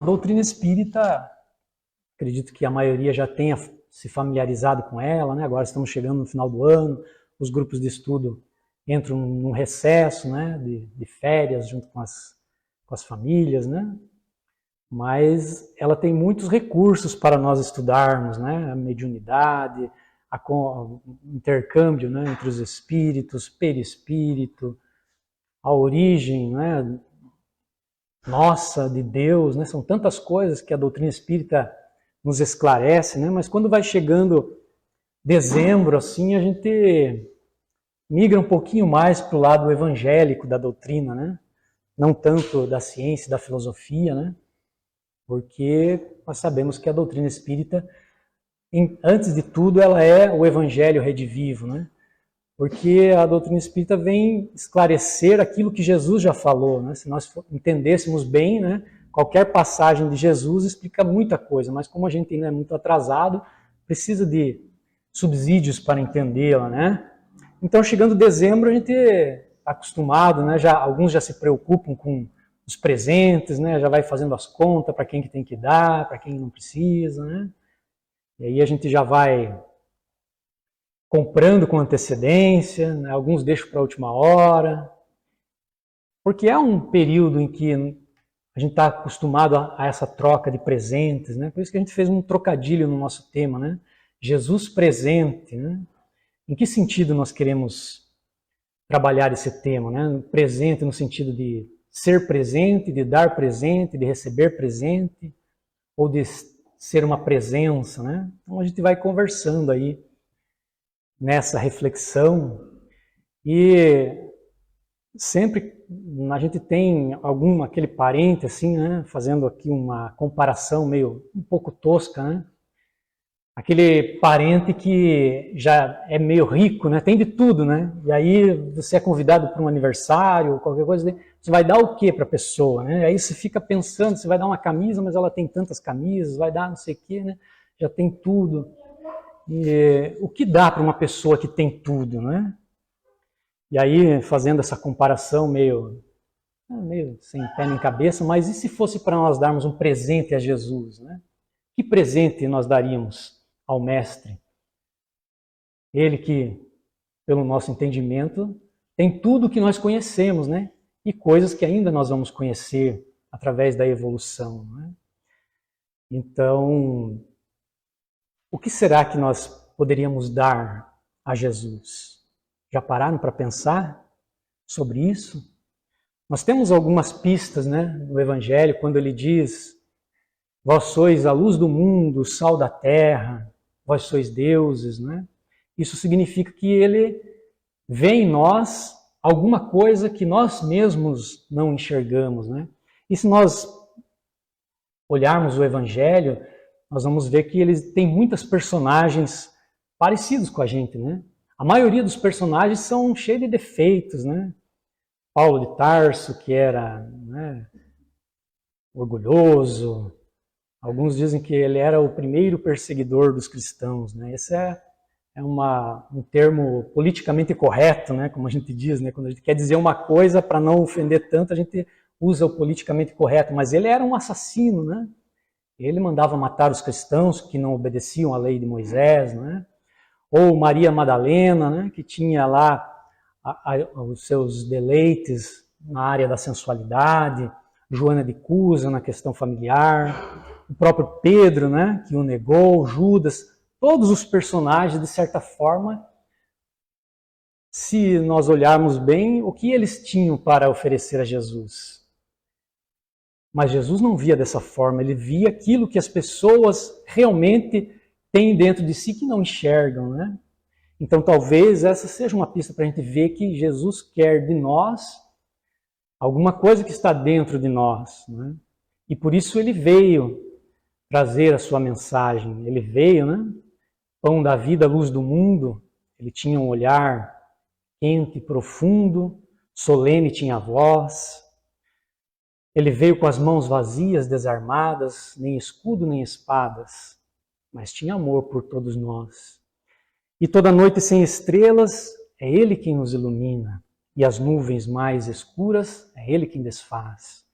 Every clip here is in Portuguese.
A doutrina espírita, acredito que a maioria já tenha se familiarizado com ela, né? Agora estamos chegando no final do ano, os grupos de estudo entram num recesso, né? de férias junto com as famílias, né? Mas ela tem muitos recursos para nós estudarmos, né? A mediunidade, o intercâmbio, né? Entre os espíritos, perispírito, a origem, né? Nossa, de Deus, né? São tantas coisas que a doutrina espírita nos esclarece, né? Mas quando vai chegando dezembro, assim, a gente migra um pouquinho mais para o lado evangélico da doutrina, né? Não tanto da ciência, da filosofia, né? Porque nós sabemos que a doutrina espírita, antes de tudo, ela é o evangelho redivivo, né? Porque a doutrina espírita vem esclarecer aquilo que Jesus já falou, né? Se nós entendêssemos bem, né? Qualquer passagem de Jesus explica muita coisa, mas como a gente ainda é muito atrasado, precisa de subsídios para entendê-la, né? Então, chegando dezembro, a gente está acostumado, né? Alguns já se preocupam com os presentes, né? Já vai fazendo as contas para quem que tem que dar, para quem não precisa, né? E aí a gente já vai comprando com antecedência, né? Alguns deixam para a última hora, porque é um período em que a gente está acostumado a essa troca de presentes, né? Por isso que a gente fez um trocadilho no nosso tema, né? Jesus presente, né? Em que sentido nós queremos trabalhar esse tema, né? Presente no sentido de ser presente, de dar presente, de receber presente, ou de ser uma presença, né? Então a gente vai conversando aí nessa reflexão e sempre a gente tem aquele parente assim, né? Fazendo aqui uma comparação meio um pouco tosca, né? Aquele parente que já é meio rico, né? Tem de tudo, né? E aí você é convidado para um aniversário, qualquer coisa, você vai dar o que para a pessoa, né? Aí você fica pensando, você vai dar uma camisa, mas ela tem tantas camisas, vai dar não sei o que, né? Já tem tudo. E o que dá para uma pessoa que tem tudo, né? E aí, fazendo essa comparação meio sem pé nem cabeça, mas e se fosse para nós darmos um presente a Jesus, né? Que presente nós daríamos ao Mestre? Ele que, pelo nosso entendimento, tem tudo que nós conhecemos, né? E coisas que ainda nós vamos conhecer através da evolução, né? Então, o que será que nós poderíamos dar a Jesus? Já pararam para pensar sobre isso? Nós temos algumas pistas, né, no Evangelho, quando ele diz: vós sois a luz do mundo, o sal da terra, vós sois deuses, né? Isso significa que ele vê em nós alguma coisa que nós mesmos não enxergamos, né? E se nós olharmos o Evangelho, nós vamos ver que ele tem muitas personagens parecidos com a gente, né? A maioria dos personagens são cheios de defeitos, né? Paulo de Tarso, que era, né, orgulhoso. Alguns dizem que ele era o primeiro perseguidor dos cristãos, né? Esse é um termo politicamente correto, né? Como a gente diz, né? Quando a gente quer dizer uma coisa para não ofender tanto, a gente usa o politicamente correto. Mas ele era um assassino, né? Ele mandava matar os cristãos que não obedeciam à lei de Moisés, né? Ou Maria Madalena, né? Que tinha lá os seus deleites na área da sensualidade, Joana de Cusa na questão familiar, o próprio Pedro, né, que o negou, Judas, todos os personagens, de certa forma, se nós olharmos bem, o que eles tinham para oferecer a Jesus? Mas Jesus não via dessa forma, ele via aquilo que as pessoas realmente têm dentro de si que não enxergam, né? Então talvez essa seja uma pista para a gente ver que Jesus quer de nós alguma coisa que está dentro de nós, né? E por isso ele veio trazer a sua mensagem. Ele veio, né? Pão da vida, luz do mundo. Ele tinha um olhar quente, profundo, solene tinha a voz. Ele veio com as mãos vazias, desarmadas, nem escudo nem espadas, mas tinha amor por todos nós. E toda noite sem estrelas, é Ele quem nos ilumina, e as nuvens mais escuras, é Ele quem desfaz.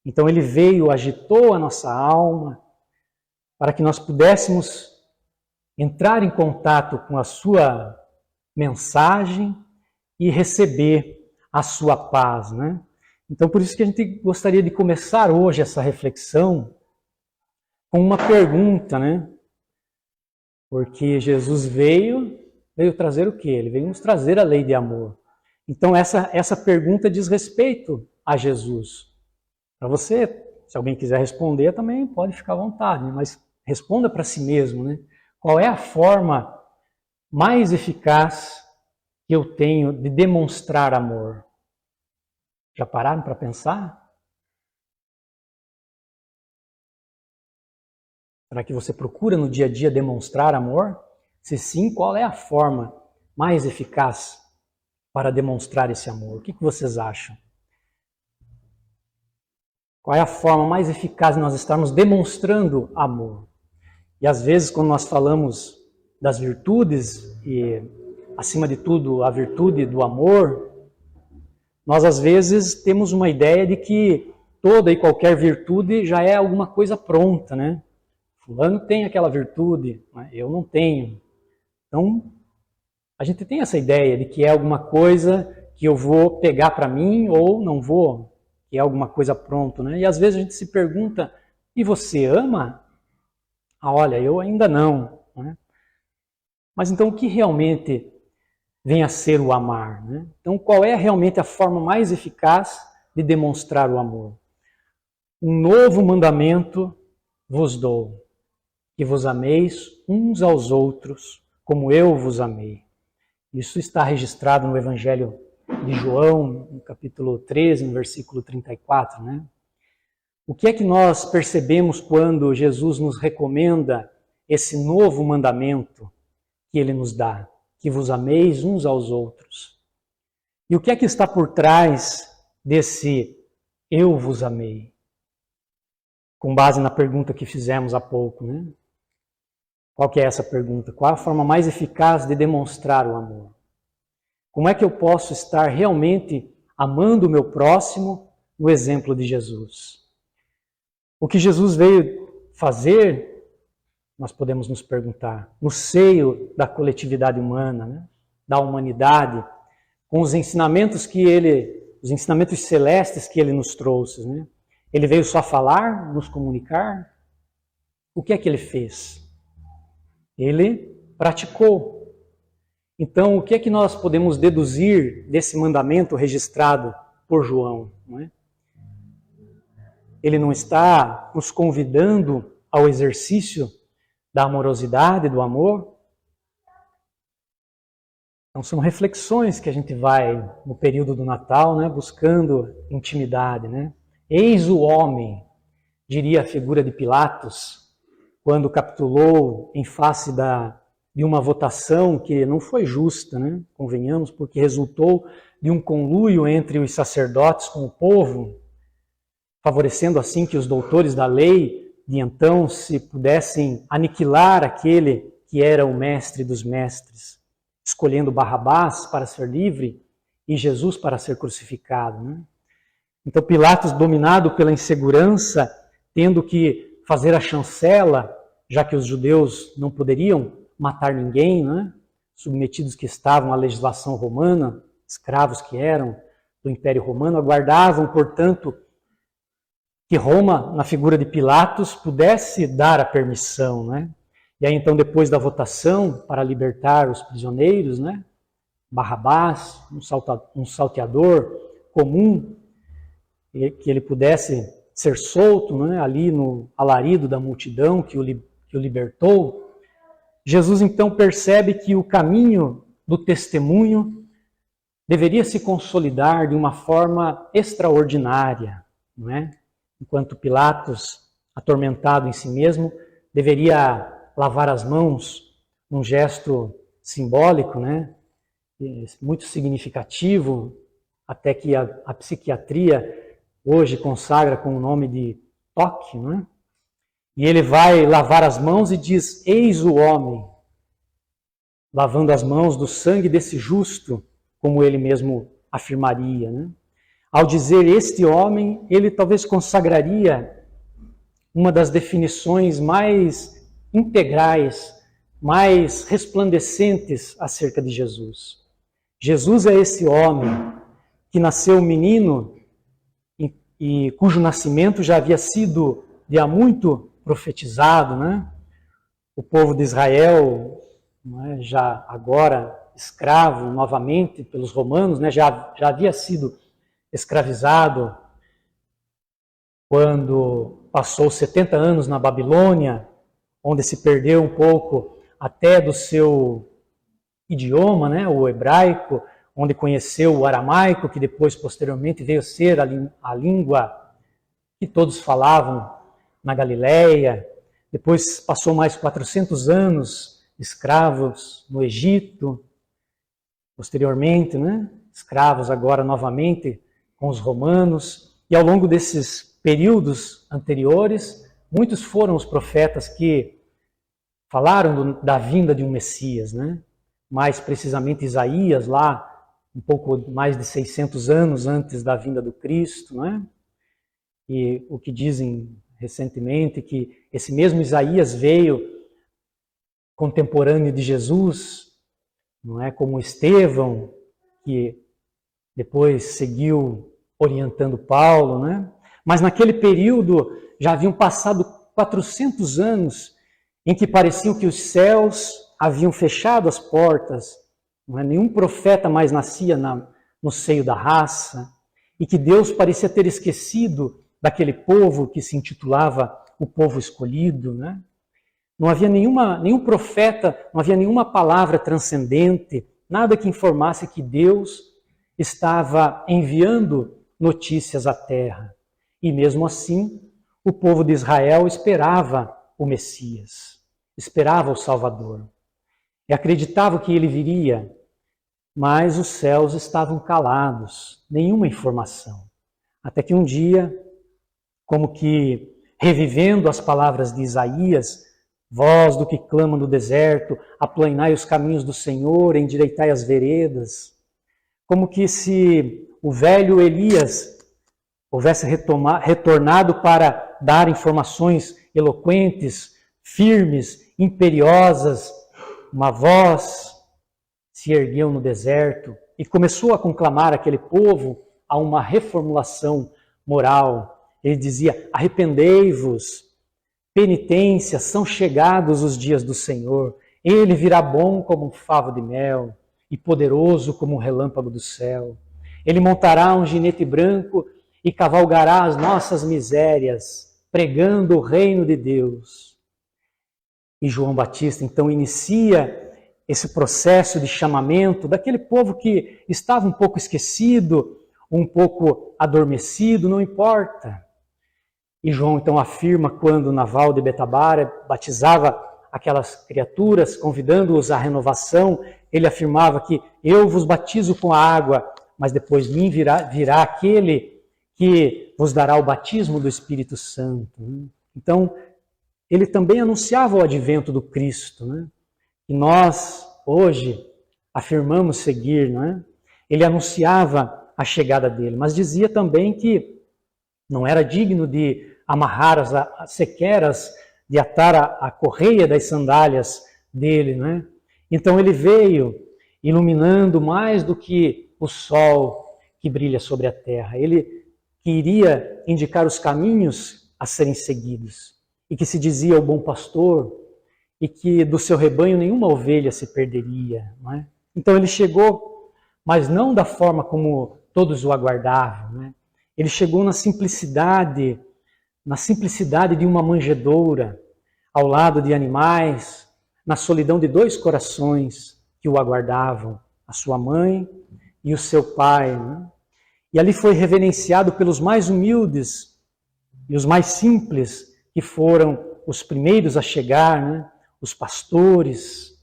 Então ele veio, agitou a nossa alma, para que nós pudéssemos entrar em contato com a sua mensagem e receber a sua paz, né? Então por isso que a gente gostaria de começar hoje essa reflexão com uma pergunta, né? Porque Jesus veio trazer o quê? Ele veio nos trazer a lei de amor. Então essa pergunta diz respeito a Jesus. Para você, se alguém quiser responder, também pode ficar à vontade, mas responda para si mesmo, né? Qual é a forma mais eficaz que eu tenho de demonstrar amor? Já pararam para pensar? Será que você procura no dia a dia demonstrar amor? Se sim, qual é a forma mais eficaz para demonstrar esse amor? O que vocês acham? Qual é a forma mais eficaz de nós estarmos demonstrando amor? E às vezes, quando nós falamos das virtudes, e acima de tudo a virtude do amor, nós às vezes temos uma ideia de que toda e qualquer virtude já é alguma coisa pronta, né? Fulano tem aquela virtude, eu não tenho. Então, a gente tem essa ideia de que é alguma coisa que eu vou pegar para mim ou não vou, que é alguma coisa pronta, né? E às vezes a gente se pergunta, e você ama? Ah, olha, eu ainda não, né? Mas então o que realmente vem a ser o amar, né? Então qual é realmente a forma mais eficaz de demonstrar o amor? Um novo mandamento vos dou, que vos ameis uns aos outros, como eu vos amei. Isso está registrado no Evangelho de João, no capítulo 13, no versículo 34, né? O que é que nós percebemos quando Jesus nos recomenda esse novo mandamento que ele nos dá? Que vos ameis uns aos outros. E o que é que está por trás desse eu vos amei? Com base na pergunta que fizemos há pouco, né? Qual que é essa pergunta? Qual a forma mais eficaz de demonstrar o amor? Como é que eu posso estar realmente amando o meu próximo no exemplo de Jesus? O que Jesus veio fazer, nós podemos nos perguntar, no seio da coletividade humana, né? Da humanidade, com os ensinamentos os ensinamentos celestes que ele nos trouxe, né? Ele veio só falar, nos comunicar? O que é que ele fez? Ele praticou. Então, o que é que nós podemos deduzir desse mandamento registrado por João, não é? Ele não está nos convidando ao exercício da amorosidade, do amor? Então são reflexões que a gente vai, no período do Natal, né, buscando intimidade, né? Eis o homem, diria a figura de Pilatos, quando capitulou em face de uma votação que não foi justa, né? Convenhamos, porque resultou de um conluio entre os sacerdotes com o povo, favorecendo assim que os doutores da lei de então se pudessem aniquilar aquele que era o mestre dos mestres, escolhendo Barrabás para ser livre e Jesus para ser crucificado, né? Então Pilatos, dominado pela insegurança, tendo que fazer a chancela, já que os judeus não poderiam matar ninguém, né? Submetidos que estavam à legislação romana, escravos que eram do Império Romano, aguardavam, portanto, que Roma, na figura de Pilatos, pudesse dar a permissão, né? E aí então, depois da votação para libertar os prisioneiros, né? Barrabás, um salteador comum, que ele pudesse ser solto, né? Ali no alarido da multidão que o libertou, Jesus então percebe que o caminho do testemunho deveria se consolidar de uma forma extraordinária, não é? Enquanto Pilatos, atormentado em si mesmo, deveria lavar as mãos, um gesto simbólico, né? Muito significativo, até que a psiquiatria hoje consagra com o nome de toque, né? E ele vai lavar as mãos e diz, eis o homem, lavando as mãos do sangue desse justo, como ele mesmo afirmaria, né? ao dizer este homem, ele talvez consagraria uma das definições mais integrais, mais resplandecentes acerca de Jesus. Jesus é esse homem que nasceu menino e cujo nascimento já havia sido de há muito profetizado, né? O povo de Israel, né, já agora escravo novamente pelos romanos, né, já havia sido escravizado quando passou 70 anos na Babilônia, onde se perdeu um pouco até do seu idioma, né, o hebraico, onde conheceu o aramaico, que depois, posteriormente, veio ser a língua que todos falavam na Galileia. Depois passou mais 400 anos escravos no Egito, posteriormente, né, escravos agora novamente com os romanos. E ao longo desses períodos anteriores, muitos foram os profetas que falaram da vinda de um Messias, né? Mais precisamente Isaías, lá um pouco mais de 600 anos antes da vinda do Cristo, né? E o que dizem recentemente que esse mesmo Isaías veio contemporâneo de Jesus, não é, como Estevão, que depois seguiu orientando Paulo, né? Mas naquele período já haviam passado 400 anos em que pareciam que os céus haviam fechado as portas, não é? Nenhum profeta mais nascia no seio da raça, e que Deus parecia ter esquecido daquele povo que se intitulava o povo escolhido, né? Não havia nenhum profeta, não havia nenhuma palavra transcendente, nada que informasse que Deus estava enviando notícias à terra. E mesmo assim, o povo de Israel esperava o Messias, esperava o Salvador. E acreditava que ele viria, mas os céus estavam calados, nenhuma informação. Até que um dia, como que revivendo as palavras de Isaías, vós do que clama no deserto, aplanai os caminhos do Senhor, endireitai as veredas, como que se o velho Elias houvesse retornado para dar informações eloquentes, firmes, imperiosas, uma voz se ergueu no deserto e começou a conclamar aquele povo a uma reformulação moral. Ele dizia: arrependei-vos, penitência, são chegados os dias do Senhor. Ele virá bom como um favo de mel e poderoso como um relâmpago do céu. Ele montará um jinete branco e cavalgará as nossas misérias, pregando o reino de Deus. E João Batista então inicia esse processo de chamamento daquele povo que estava um pouco esquecido, um pouco adormecido, não importa. E João então afirma quando na Val de Betabara batizava aquelas criaturas, convidando-os à renovação, ele afirmava que eu vos batizo com a água, mas depois de mim virá aquele que vos dará o batismo do Espírito Santo. Então, ele também anunciava o advento do Cristo, né? E nós, hoje, afirmamos seguir, não é? Ele anunciava a chegada dele, mas dizia também que não era digno de amarrar sequer de atar a correia das sandálias dele, né? Então ele veio iluminando mais do que o sol que brilha sobre a terra. Ele queria indicar os caminhos a serem seguidos e que se dizia o bom pastor e que do seu rebanho nenhuma ovelha se perderia, não é? Então ele chegou, mas não da forma como todos o aguardavam, né? Ele chegou na simplicidade de uma manjedoura, ao lado de animais, na solidão de dois corações que o aguardavam, a sua mãe e o seu pai, né? E ali foi reverenciado pelos mais humildes e os mais simples, que foram os primeiros a chegar, né? Os pastores.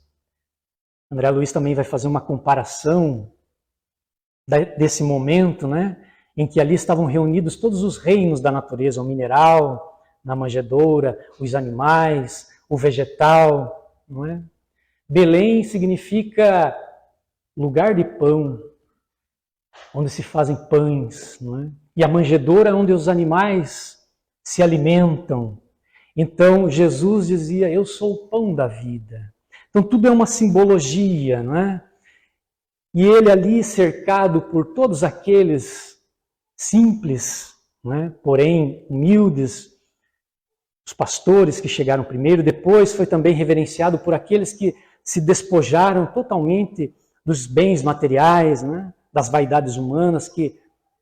André Luiz também vai fazer uma comparação desse momento, né? Em que ali estavam reunidos todos os reinos da natureza, o mineral, na manjedoura, os animais, o vegetal, não é? Belém significa lugar de pão. onde se fazem pães, não é? E a manjedoura é onde os animais se alimentam. Então Jesus dizia, eu sou o pão da vida. Então tudo é uma simbologia, não é? E ele ali cercado por todos aqueles simples, não é? Porém humildes, os pastores que chegaram primeiro, depois foi também reverenciado por aqueles que se despojaram totalmente dos bens materiais, né? Das vaidades humanas,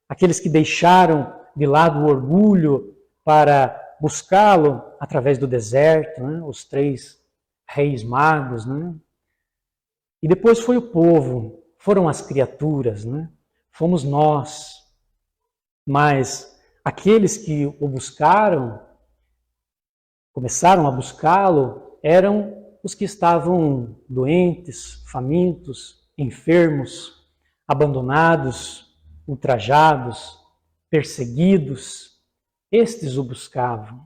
aqueles que deixaram de lado o orgulho para buscá-lo através do deserto, né? Os 3 reis magos, né? E depois foi o povo, foram as criaturas, né? Fomos nós. Mas aqueles que o buscaram, começaram a buscá-lo, eram os que estavam doentes, famintos, enfermos, abandonados, ultrajados, perseguidos. Estes o buscavam,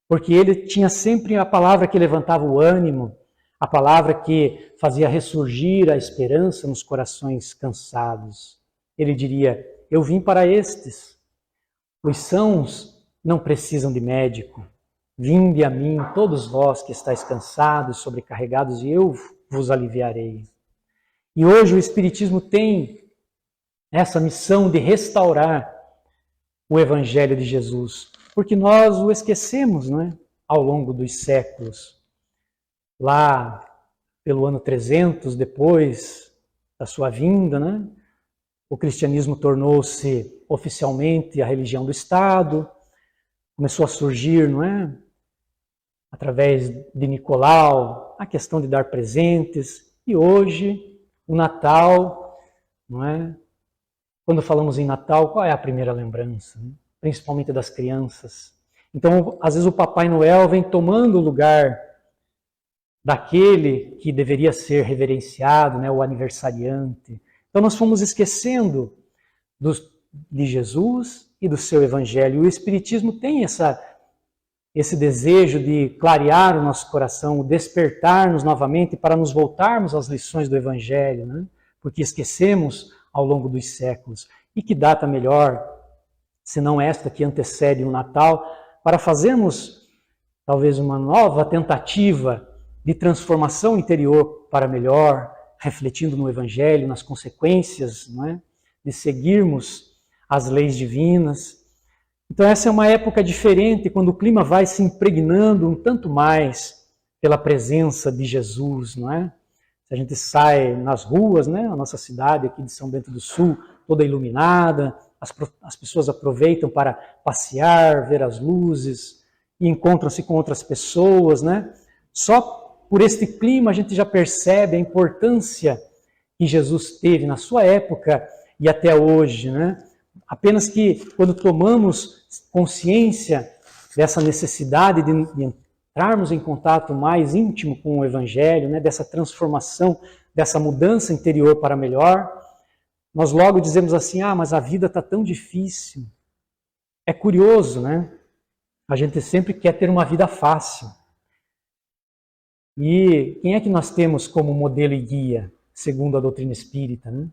porque ele tinha sempre a palavra que levantava o ânimo, a palavra que fazia ressurgir a esperança nos corações cansados. Ele diria, eu vim para estes. Os sãos não precisam de médico. Vinde a mim, todos vós que estáis cansados, sobrecarregados, e eu vos aliviarei. E hoje o Espiritismo tem essa missão de restaurar o Evangelho de Jesus, porque nós o esquecemos, não é? Ao longo dos séculos. Lá pelo ano 300, depois da sua vinda, né? O cristianismo tornou-se oficialmente a religião do Estado, começou a surgir, não é? Através de Nicolau, a questão de dar presentes, e hoje o Natal, não é? Quando falamos em Natal, qual é a primeira lembrança? Né? Principalmente das crianças. Então, às vezes o Papai Noel vem tomando o lugar daquele que deveria ser reverenciado, né? O aniversariante. Então nós fomos esquecendo de Jesus e do seu Evangelho. O Espiritismo tem esse desejo de clarear o nosso coração, despertar-nos novamente para nos voltarmos às lições do Evangelho, né? Porque esquecemos ao longo dos séculos. E que data melhor, se não esta que antecede o Natal, para fazermos talvez uma nova tentativa de transformação interior para melhor, refletindo no Evangelho, nas consequências, não é? De seguirmos as leis divinas. Então essa é uma época diferente, quando o clima vai se impregnando um tanto mais pela presença de Jesus, não é? Se a gente sai nas ruas, né? A nossa cidade aqui de São Bento do Sul, toda iluminada, as pessoas aproveitam para passear, ver as luzes, e encontram-se com outras pessoas, né? Só por este clima a gente já percebe a importância que Jesus teve na sua época e até hoje, né? Apenas que quando tomamos consciência dessa necessidade de entrarmos em contato mais íntimo com o Evangelho, né? Dessa transformação, dessa mudança interior para melhor, nós logo dizemos assim, mas a vida está tão difícil. É curioso, né? A gente sempre quer ter uma vida fácil. E quem é que nós temos como modelo e guia, segundo a doutrina espírita, né?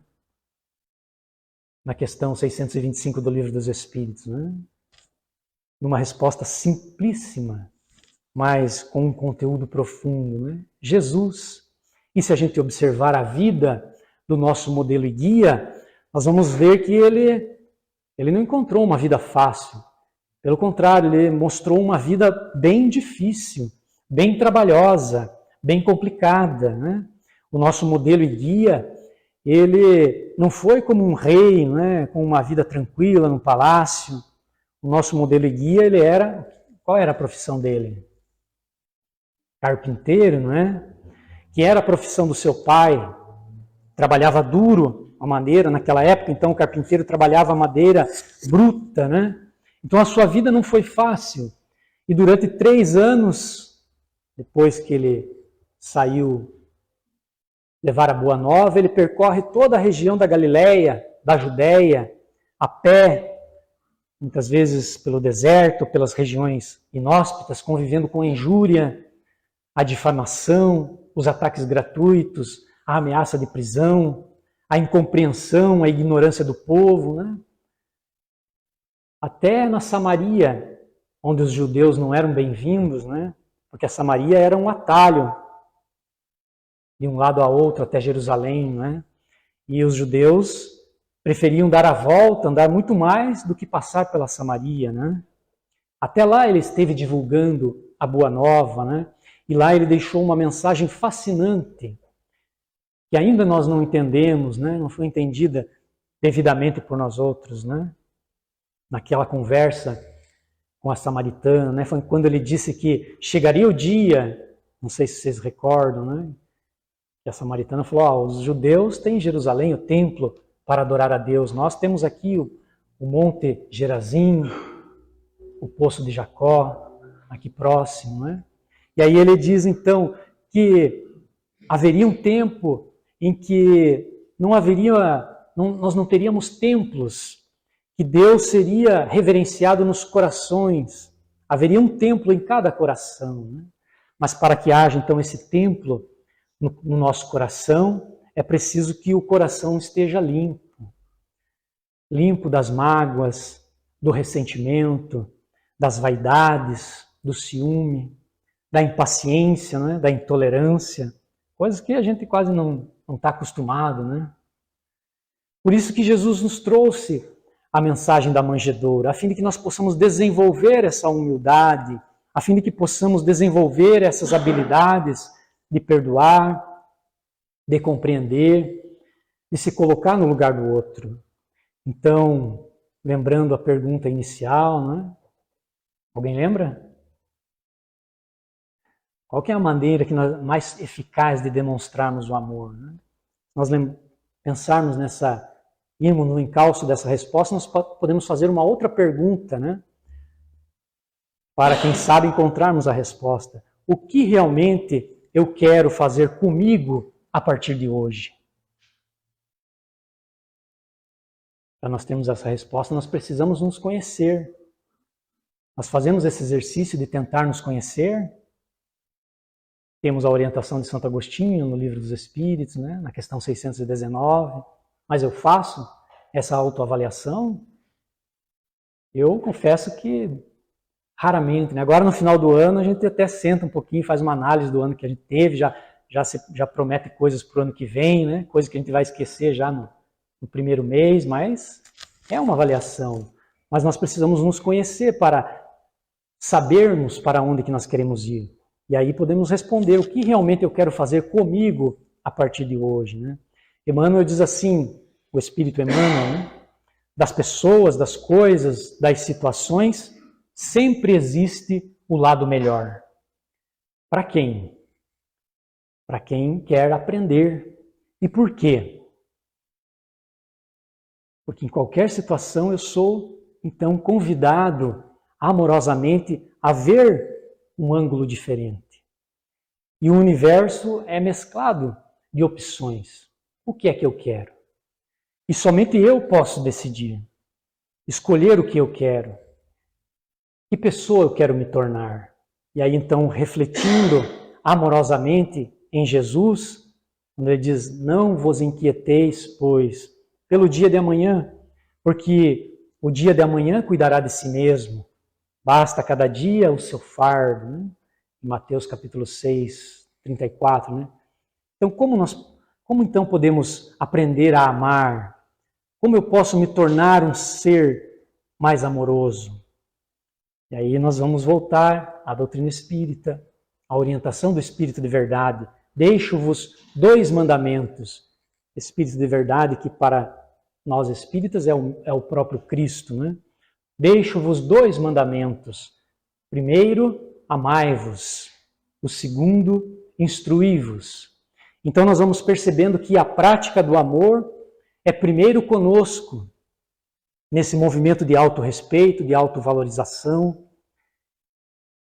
Na questão 625 do Livro dos Espíritos, né? Numa resposta simplíssima, mas com um conteúdo profundo, né? Jesus. E se a gente observar a vida do nosso modelo e guia, nós vamos ver que ele não encontrou uma vida fácil. Pelo contrário, ele mostrou uma vida bem difícil, bem trabalhosa, bem complicada, né? O nosso modelo e guia, ele não foi como um rei, né? Com uma vida tranquila no palácio. O nosso modelo e guia, qual era a profissão dele? Carpinteiro, não é? Que era a profissão do seu pai. Trabalhava duro a madeira naquela época, então o carpinteiro trabalhava a madeira bruta, né? Então a sua vida não foi fácil. E durante 3 anos, depois que ele saiu levar a boa nova, ele percorre toda a região da Galileia, da Judéia, a pé, muitas vezes pelo deserto, pelas regiões inóspitas, convivendo com a injúria, a difamação, os ataques gratuitos, a ameaça de prisão, a incompreensão, a ignorância do povo, né? Até na Samaria, onde os judeus não eram bem-vindos, né? Porque a Samaria era um atalho de um lado a outro até Jerusalém, né? E os judeus preferiam dar a volta, andar muito mais do que passar pela Samaria, né? Até lá ele esteve divulgando a Boa Nova, né? E lá ele deixou uma mensagem fascinante, que ainda nós não entendemos, né? Não foi entendida devidamente por nós outros, né? Naquela conversa com a samaritana, né? Foi quando ele disse que chegaria o dia, não sei se vocês recordam, né? Que a samaritana falou, os judeus têm em Jerusalém o templo para adorar a Deus, nós temos aqui o Monte Gerazim, o Poço de Jacó, aqui próximo, né? E aí ele diz então que haveria um tempo em que nós não teríamos templos, que Deus seria reverenciado nos corações, haveria um templo em cada coração, né? Mas para que haja então esse templo no nosso coração, é preciso que o coração esteja limpo, limpo das mágoas, do ressentimento, das vaidades, do ciúme, da impaciência, né? Da intolerância, coisas que a gente quase não está acostumado, né? Por isso que Jesus nos trouxe a mensagem da manjedoura, a fim de que nós possamos desenvolver essa humildade, a fim de que possamos desenvolver essas habilidades de perdoar, de compreender, de se colocar no lugar do outro. Então, lembrando a pergunta inicial, né? Alguém lembra? Qual que é a maneira mais eficaz de demonstrarmos o amor, né? Nós pensarmos irmos no encalço dessa resposta, nós podemos fazer uma outra pergunta, né? Para quem sabe encontrarmos a resposta. O que realmente eu quero fazer comigo a partir de hoje? Para nós termos essa resposta, nós precisamos nos conhecer. Nós fazemos esse exercício de tentar nos conhecer. Temos a orientação de Santo Agostinho no Livro dos Espíritos, né? Na questão 619. Mas eu faço essa autoavaliação? Eu confesso que raramente, né? Agora no final do ano a gente até senta um pouquinho, faz uma análise do ano que a gente teve, já promete coisas para o ano que vem, né? Coisas que a gente vai esquecer já no primeiro mês, mas é uma avaliação. Mas nós precisamos nos conhecer para sabermos para onde que nós queremos ir. E aí podemos responder o que realmente eu quero fazer comigo a partir de hoje, né? Emmanuel diz assim, o Espírito Emmanuel, né? Das pessoas, das coisas, das situações, sempre existe o lado melhor. Para quem? Para quem quer aprender. E por quê? Porque em qualquer situação eu sou, então, convidado amorosamente a ver um ângulo diferente. E o universo é mesclado de opções. O que é que eu quero? E somente eu posso decidir, escolher o que eu quero. Que pessoa eu quero me tornar? E aí então, refletindo amorosamente em Jesus, quando ele diz, não vos inquieteis, pois, pelo dia de amanhã, porque o dia de amanhã cuidará de si mesmo. Basta cada dia o seu fardo, né? Em Mateus capítulo 6, 34, né? Então, como então podemos aprender a amar? Como eu posso me tornar um ser mais amoroso? E aí nós vamos voltar à doutrina espírita, à orientação do Espírito de verdade. Deixo-vos 2 mandamentos. Espírito de verdade, que para nós espíritas é o próprio Cristo, né? Deixo-vos 2 mandamentos. Primeiro, amai-vos. O segundo, instruí-vos. Então nós vamos percebendo que a prática do amor é primeiro conosco, nesse movimento de autorrespeito, de autovalorização.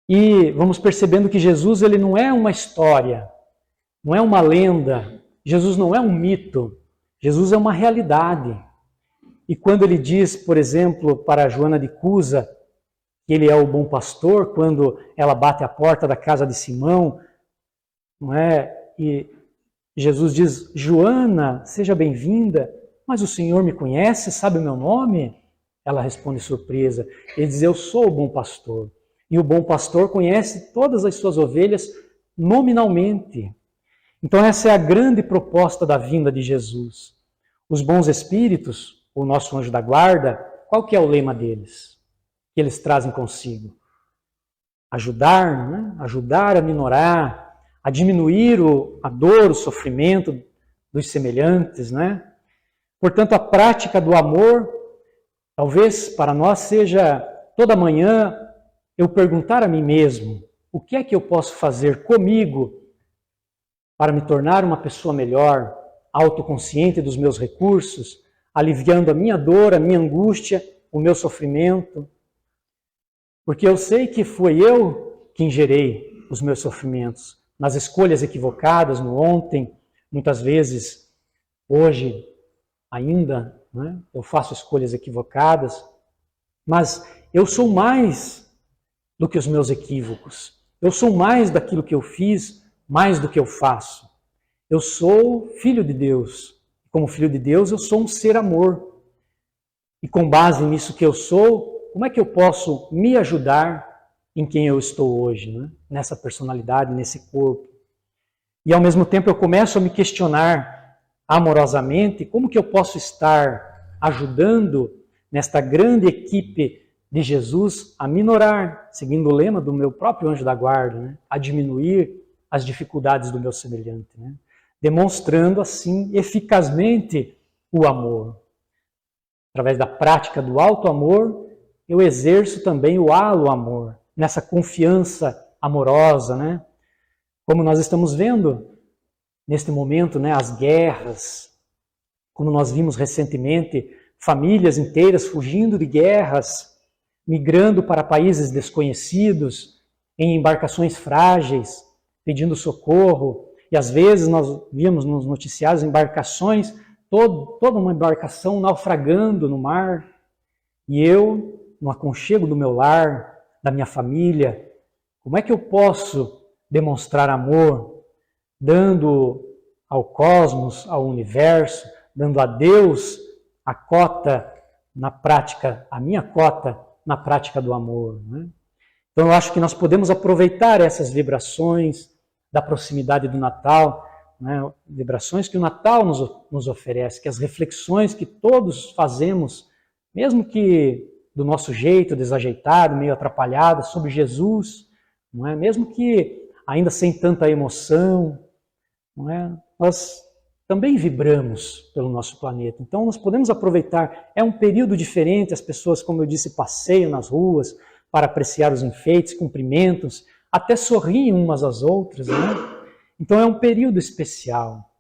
E vamos percebendo que Jesus ele não é uma história, não é uma lenda, Jesus não é um mito, Jesus é uma realidade. E quando ele diz, por exemplo, para Joana de Cusa, que ele é o bom pastor, quando ela bate a porta da casa de Simão, não é? E Jesus diz, Joana, seja bem-vinda, mas o Senhor me conhece, sabe o meu nome? Ela responde surpresa. Ele diz, eu sou o bom pastor. E o bom pastor conhece todas as suas ovelhas nominalmente. Então essa é a grande proposta da vinda de Jesus. Os bons espíritos, o nosso anjo da guarda, qual que é o lema deles? Que eles trazem consigo? Ajudar, né? Ajudar a minorar, a diminuir a dor, o sofrimento dos semelhantes, né? Portanto, a prática do amor, talvez para nós seja toda manhã eu perguntar a mim mesmo, o que é que eu posso fazer comigo para me tornar uma pessoa melhor, autoconsciente dos meus recursos, aliviando a minha dor, a minha angústia, o meu sofrimento. Porque eu sei que foi eu que gerei os meus sofrimentos, nas escolhas equivocadas, no ontem, muitas vezes, hoje ainda, né, eu faço escolhas equivocadas, mas eu sou mais do que os meus equívocos. Eu sou mais daquilo que eu fiz, mais do que eu faço. Eu sou filho de Deus. Como filho de Deus, eu sou um ser amor. E com base nisso que eu sou, como é que eu posso me ajudar em quem eu estou hoje, né? Nessa personalidade, nesse corpo? E ao mesmo tempo eu começo a me questionar amorosamente como que eu posso estar ajudando nesta grande equipe de Jesus a minorar, seguindo o lema do meu próprio anjo da guarda, né? A diminuir as dificuldades do meu semelhante, né? Demonstrando assim eficazmente o amor. Através da prática do alto amor, eu exerço também o halo amor, nessa confiança amorosa, né? Como nós estamos vendo neste momento, né, as guerras, como nós vimos recentemente, famílias inteiras fugindo de guerras, migrando para países desconhecidos, em embarcações frágeis, pedindo socorro. E às vezes nós vimos nos noticiários embarcações, toda uma embarcação naufragando no mar. E eu, no aconchego do meu lar, da minha família, como é que eu posso demonstrar amor, dando ao cosmos, ao universo, dando a Deus a cota na prática, a minha cota na prática do amor, né? Então eu acho que nós podemos aproveitar essas vibrações da proximidade do Natal, né? Vibrações que o Natal nos oferece, que as reflexões que todos fazemos, mesmo que do nosso jeito, desajeitado, meio atrapalhado, sobre Jesus, não é? Mesmo que ainda sem tanta emoção, não é? Nós também vibramos pelo nosso planeta. Então nós podemos aproveitar, é um período diferente, as pessoas, como eu disse, passeiam nas ruas para apreciar os enfeites, cumprimentos, até sorriem umas às outras, né? Então é um período especial,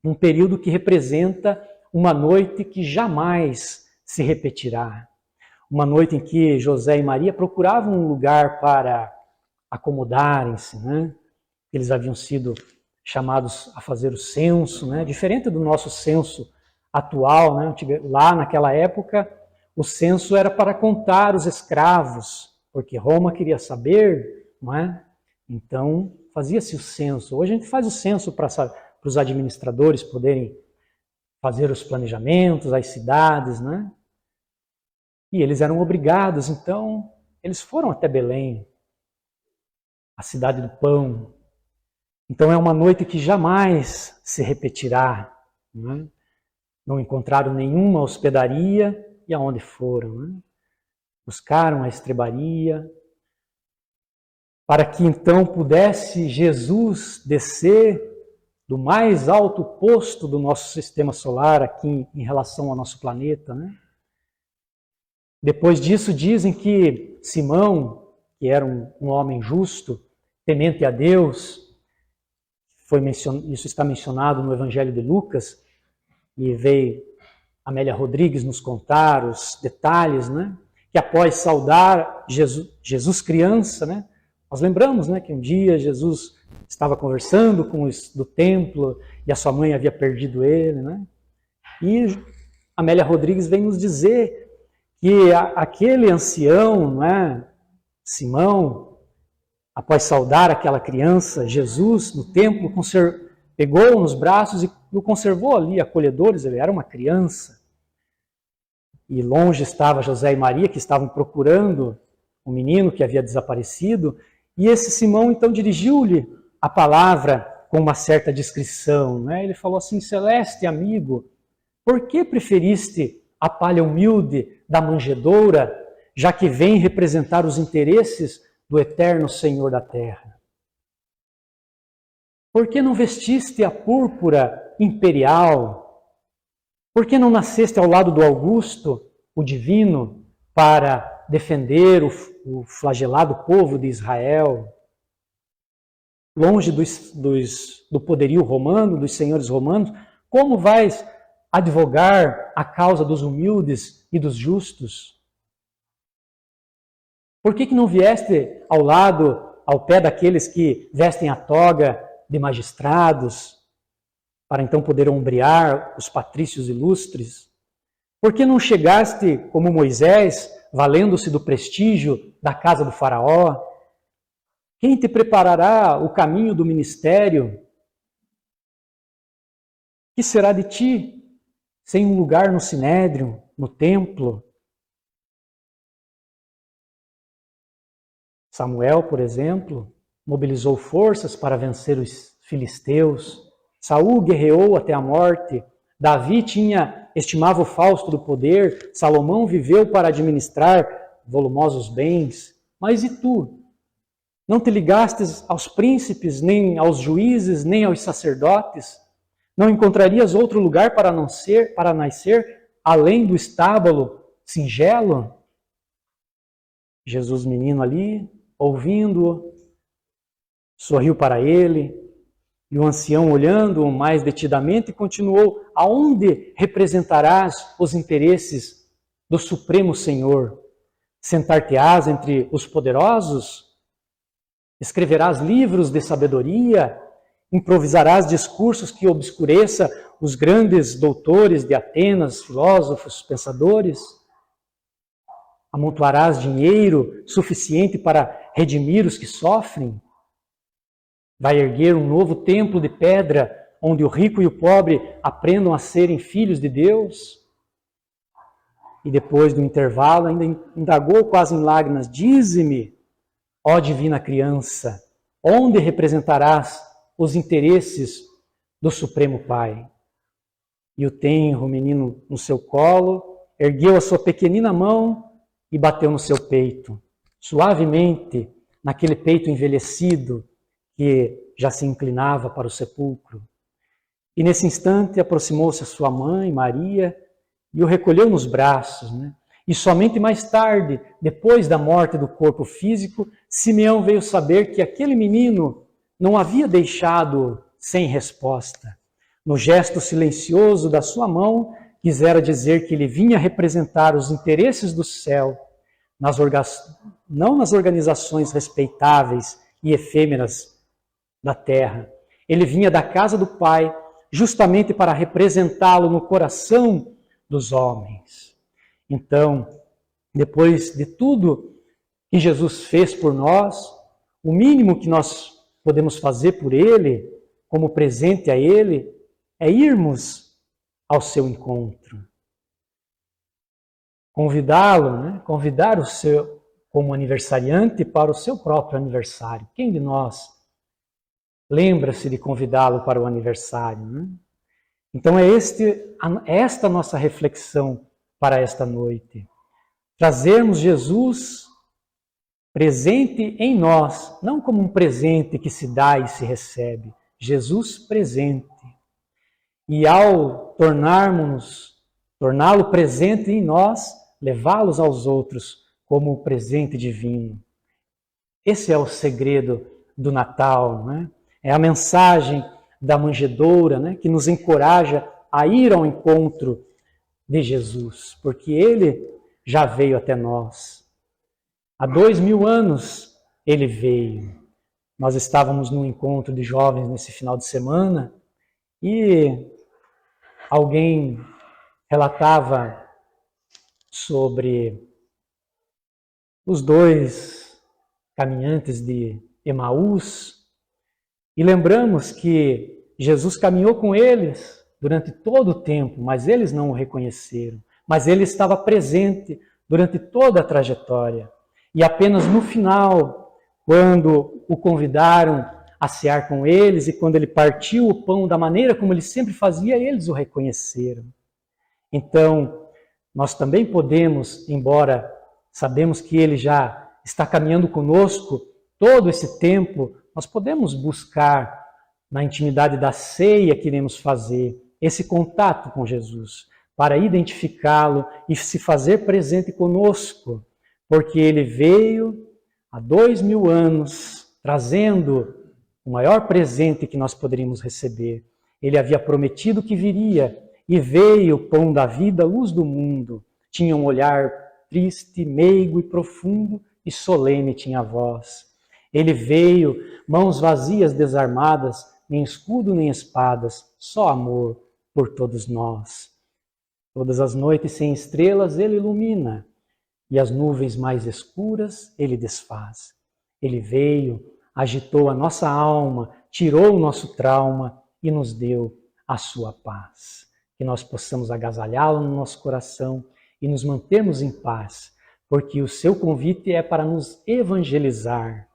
um período que representa uma noite que jamais se repetirá. Uma noite em que José e Maria procuravam um lugar para acomodarem-se, né? Eles haviam sido chamados a fazer o censo, né? Diferente do nosso censo atual, né? Lá naquela época, o censo era para contar os escravos, porque Roma queria saber, não é? Então, fazia-se o censo. Hoje a gente faz o censo para os administradores poderem fazer os planejamentos, as cidades, né? E eles eram obrigados, então, eles foram até Belém, a cidade do pão. Então é uma noite que jamais se repetirá, né? Não encontraram nenhuma hospedaria e aonde foram, né? Buscaram a estrebaria, para que então pudesse Jesus descer do mais alto posto do nosso sistema solar aqui em relação ao nosso planeta, né? Depois disso dizem que Simão, que era um homem justo, temente a Deus, isso está mencionado no Evangelho de Lucas, e veio Amélia Rodrigues nos contar os detalhes, né? Que após saudar Jesus criança, né? Nós lembramos, né, que um dia Jesus estava conversando com os do templo e a sua mãe havia perdido ele, né? E Amélia Rodrigues vem nos dizer que aquele ancião, não é, Simão, após saudar aquela criança, Jesus, no templo, pegou-o nos braços e o conservou ali, acolhedores, ele era uma criança. E longe estava José e Maria, que estavam procurando o menino que havia desaparecido, e esse Simão então dirigiu-lhe a palavra com uma certa discrição, né? Ele falou assim: Celeste, amigo, por que preferiste a palha humilde da manjedoura, já que vem representar os interesses do eterno Senhor da terra? Por que não vestiste a púrpura imperial? Por que não nasceste ao lado do Augusto, o divino, para defender o flagelado povo de Israel? Longe do poderio romano, dos senhores romanos, como vais advogar a causa dos humildes e dos justos? Por que não vieste ao lado, ao pé daqueles que vestem a toga de magistrados, para então poder ombrear os patrícios ilustres? Por que não chegaste como Moisés, valendo-se do prestígio da casa do faraó? Quem te preparará o caminho do ministério? Que será de ti sem um lugar no sinédrio, no templo? Samuel, por exemplo, mobilizou forças para vencer os filisteus. Saul guerreou até a morte. Davi estimava o fausto do poder. Salomão viveu para administrar volumosos bens. Mas e tu? Não te ligastes aos príncipes, nem aos juízes, nem aos sacerdotes? Não encontrarias outro lugar para nascer, além do estábulo singelo? Jesus, menino ali, ouvindo-o, sorriu para ele, e o ancião, olhando-o mais detidamente, continuou: aonde representarás os interesses do Supremo Senhor? Sentar-te-ás entre os poderosos? Escreverás livros de sabedoria? Improvisarás discursos que obscureça os grandes doutores de Atenas, filósofos, pensadores? Amontoarás dinheiro suficiente para redimir os que sofrem? Vai erguer um novo templo de pedra, onde o rico e o pobre aprendam a serem filhos de Deus? E depois do intervalo ainda indagou quase em lágrimas: dize-me, ó divina criança, onde representarás os interesses do Supremo Pai? E o tenro menino no seu colo ergueu a sua pequenina mão e bateu no seu peito, suavemente, naquele peito envelhecido que já se inclinava para o sepulcro. E nesse instante aproximou-se a sua mãe, Maria, e o recolheu nos braços, né? E somente mais tarde, depois da morte do corpo físico, Simeão veio saber que aquele menino não havia deixado sem resposta. No gesto silencioso da sua mão, quisera dizer que ele vinha representar os interesses do céu, não nas organizações respeitáveis e efêmeras da terra. Ele vinha da casa do Pai justamente para representá-lo no coração dos homens. Então, depois de tudo que Jesus fez por nós, o mínimo que nós podemos fazer por Ele, como presente a Ele, é irmos ao seu encontro. Convidá-lo, né? Convidar o seu como aniversariante para o seu próprio aniversário. Quem de nós lembra-se de convidá-lo para o aniversário, né? Então é esta nossa reflexão para esta noite. Trazermos Jesus presente em nós, não como um presente que se dá e se recebe. Jesus presente. E ao torná-lo presente em nós, levá-los aos outros como o presente divino. Esse é o segredo do Natal, né? É a mensagem da manjedoura, né, que nos encoraja a ir ao encontro de Jesus, porque Ele já veio até nós. Há 2000 anos Ele veio. Nós estávamos num encontro de jovens nesse final de semana e alguém relatava sobre os dois caminhantes de Emaús e lembramos que Jesus caminhou com eles durante todo o tempo, mas eles não o reconheceram. Mas ele estava presente durante toda a trajetória. E apenas no final, quando o convidaram a cear com eles e quando ele partiu o pão da maneira como ele sempre fazia, eles o reconheceram. Então, nós também podemos, embora sabemos que ele já está caminhando conosco todo esse tempo, nós podemos buscar na intimidade da ceia que iremos fazer esse contato com Jesus, para identificá-lo e se fazer presente conosco, porque ele veio há 2000 anos trazendo o maior presente que nós poderíamos receber. Ele havia prometido que viria e veio o pão da vida, luz do mundo. Tinha um olhar triste, meigo e profundo e solene tinha a voz. Ele veio, mãos vazias, desarmadas, nem escudo nem espadas, só amor por todos nós. Todas as noites sem estrelas ele ilumina, e as nuvens mais escuras ele desfaz. Ele veio, agitou a nossa alma, tirou o nosso trauma e nos deu a sua paz. Que nós possamos agasalhá-lo no nosso coração e nos mantermos em paz, porque o seu convite é para nos evangelizar.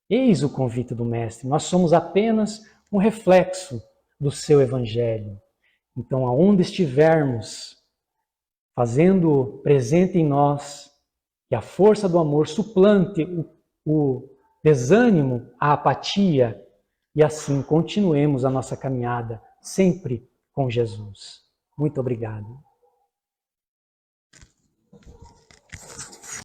Eis o convite do Mestre, nós somos apenas um reflexo do seu evangelho. Então, aonde estivermos, fazendo presente em nós que a força do amor suplante o desânimo, a apatia, e assim continuemos a nossa caminhada sempre com Jesus. Muito obrigado.